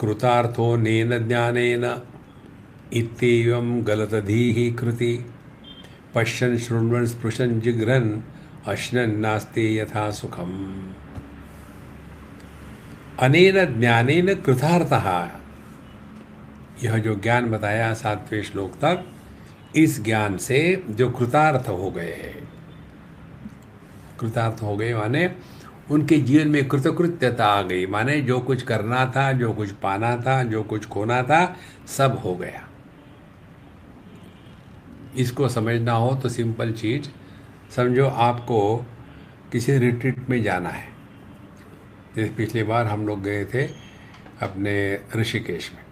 कृतार्थो नेन ज्ञानेन इत्येवं गलतधीः कृति पश्यन् शृण्वन् स्पृशन् जिघ्रन् अश्नन् नास्ति यथा सुखम। अनेन ज्ञानेन कृतार्थः, यह जो ज्ञान बताया 7वें श्लोक तक, इस ज्ञान से जो कृतार्थ हो गए हैं, कृतार्थ हो गए माने उनके जीवन में कृतकृत्यता आ गई, माने जो कुछ करना था, जो कुछ पाना था, जो कुछ खोना था, सब हो गया। इसको समझना हो तो सिंपल चीज समझो, आपको किसी रिट्रीट में जाना है। जैसे पिछली बार हम लोग गए थे अपने ऋषिकेश में,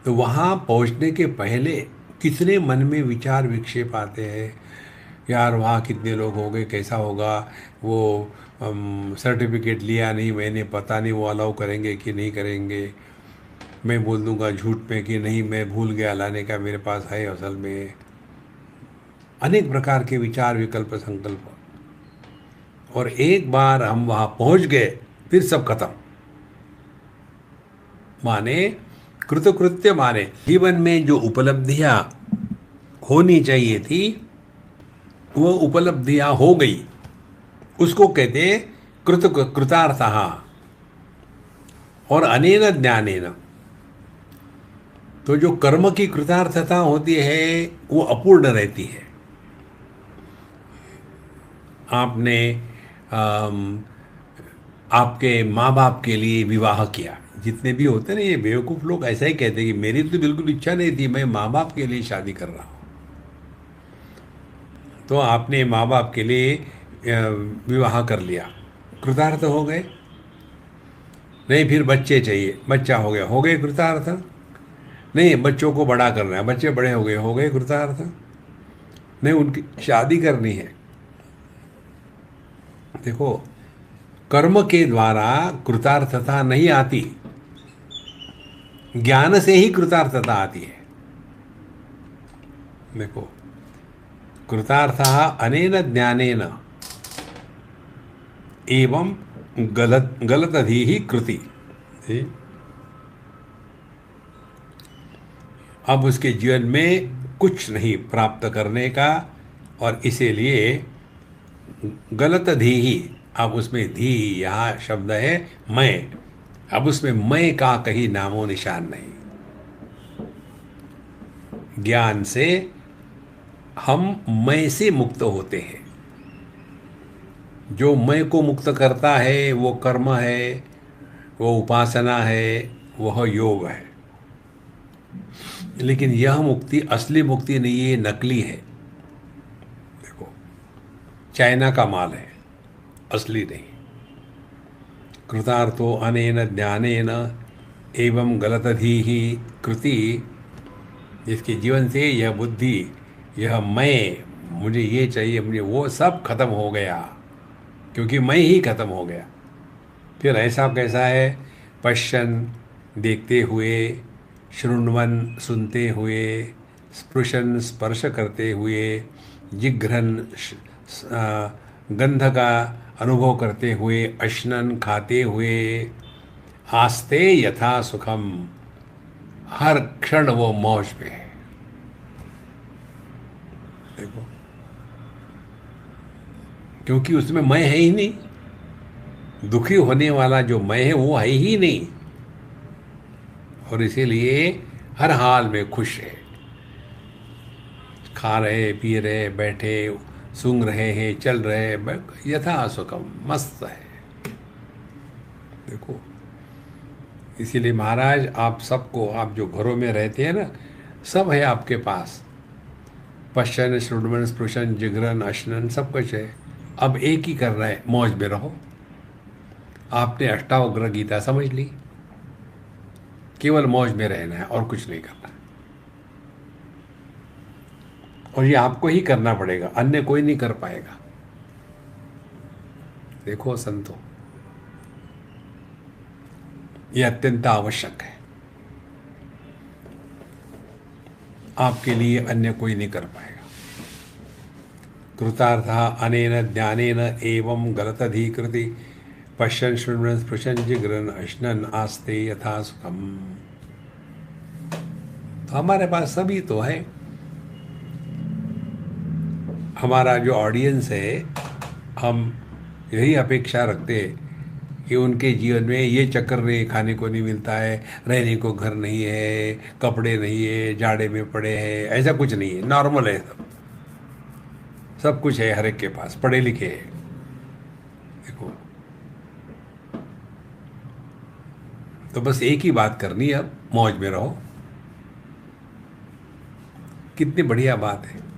तो वहाँ पहुँचने के पहले कितने मन में विचार विक्षेप आते हैं, यार वहाँ कितने लोग हो गए, कैसा होगा, वो सर्टिफिकेट लिया नहीं मैंने, पता नहीं वो अलाउ करेंगे कि नहीं करेंगे, मैं बोल दूंगा झूठ में कि नहीं मैं भूल गया लाने का, मेरे पास है असल में। अनेक प्रकार के विचार विकल्प संकल्प, और एक बार हम वहाँ पहुँच गए फिर सब खत्म। माने कृतकृत्य, माने जीवन में जो उपलब्धियाँ होनी चाहिए थी वो उपलब्धियाँ हो गई, उसको कहते कृतार्थः। और अनेन ज्ञानेन, तो जो कर्म की कृतार्थता होती है वो अपूर्ण रहती है। आपने आपके माँ बाप के लिए विवाह किया, जितने भी होते ना ये बेवकूफ़ लोग ऐसा ही कहते हैं कि मेरी तो बिल्कुल इच्छा नहीं थी, मैं माँ बाप के लिए शादी कर रहा हूँ। तो आपने माँ बाप के लिए विवाह कर लिया, कृतार्थ हो गए। नहीं फिर बच्चे चाहिए, बच्चा हो गए कृतार्थ। नहीं बच्चों को बड़ा करना है, बच्चे बड़े हो गए कृतार्थ। नहीं उनकी शादी करनी है। देखो, कर्म के द्वारा कृतार्थता नहीं आती, ज्ञान से ही कृतार्थता आती है। देखो, कृतार्थः अनेन ज्ञानेन एवं गलतधीः कृति। अब उसके जीवन में कुछ नहीं प्राप्त करने का, और इसीलिए गलतधीः, अब उसमें धी यहाँ शब्द है मैं, अब उसमें मैं का कहीं नामो निशान नहीं। ज्ञान से हम मैं से मुक्त होते हैं। जो मैं को मुक्त करता है वो कर्म है, वो उपासना है, वह योग है। लेकिन यह मुक्ति असली मुक्ति नहीं है, नकली है। देखो, चाइना का माल है, असली नहीं। कृतार्थो अनेन ज्ञानेन एवं गलतधीः कृति, जिसके जीवन से यह बुद्धि, यह मैं, मुझे ये चाहिए, मुझे वो सब खत्म हो गया, क्योंकि मैं ही खत्म हो गया। फिर ऐसा कैसा है? पश्यन, देखते हुए, शृण्वन, सुनते हुए, स्पृशन, स्पर्श करते हुए, जिघ्रन, गंध का अनुभव करते हुए, अश्नन, खाते हुए, आस्ते यथा सुखम, हर क्षण वो मौज में है। देखो, क्योंकि उसमें मैं है ही नहीं, दुखी होने वाला जो मैं है वो है ही नहीं, और इसीलिए हर हाल में खुश है। खा रहे, पी रहे, बैठे, सूंघ रहे हैं, चल रहे, यथा सुखम, मस्त है। देखो, इसीलिए महाराज आप सबको, आप जो घरों में रहते हैं ना, सब है आपके पास, पश्चन, श्रुण्वन, स्पृशन, जिघ्रन, अश्नन, सब कुछ है। अब एक ही करना है, मौज में रहो। आपने अष्टावक्र गीता समझ ली, केवल मौज में रहना है और कुछ नहीं करना। और ये आपको ही करना पड़ेगा, अन्य कोई नहीं कर पाएगा। देखो संतो, ये अत्यंत आवश्यक है, आपके लिए अन्य कोई नहीं कर पाएगा। कृतार्थः अनेन ज्ञानेन एवं गलतधीकृति पश्यन् शृण्वन् स्पृशन् जिघ्रन् अश्नन् आस्ते यथा सुखम। तो हमारे पास सभी तो है। हमारा जो ऑडियंस है, हम यही अपेक्षा रखते हैं कि उनके जीवन में ये चक्कर नहीं, खाने को नहीं मिलता है, रहने को घर नहीं है, कपड़े नहीं है, जाड़े में पड़े हैं, ऐसा कुछ नहीं है, नॉर्मल है सब। सब कुछ है हर एक के पास, पढ़े लिखे हैं। देखो, तो बस एक ही बात करनी है, अब मौज में रहो। कितनी बढ़िया बात है।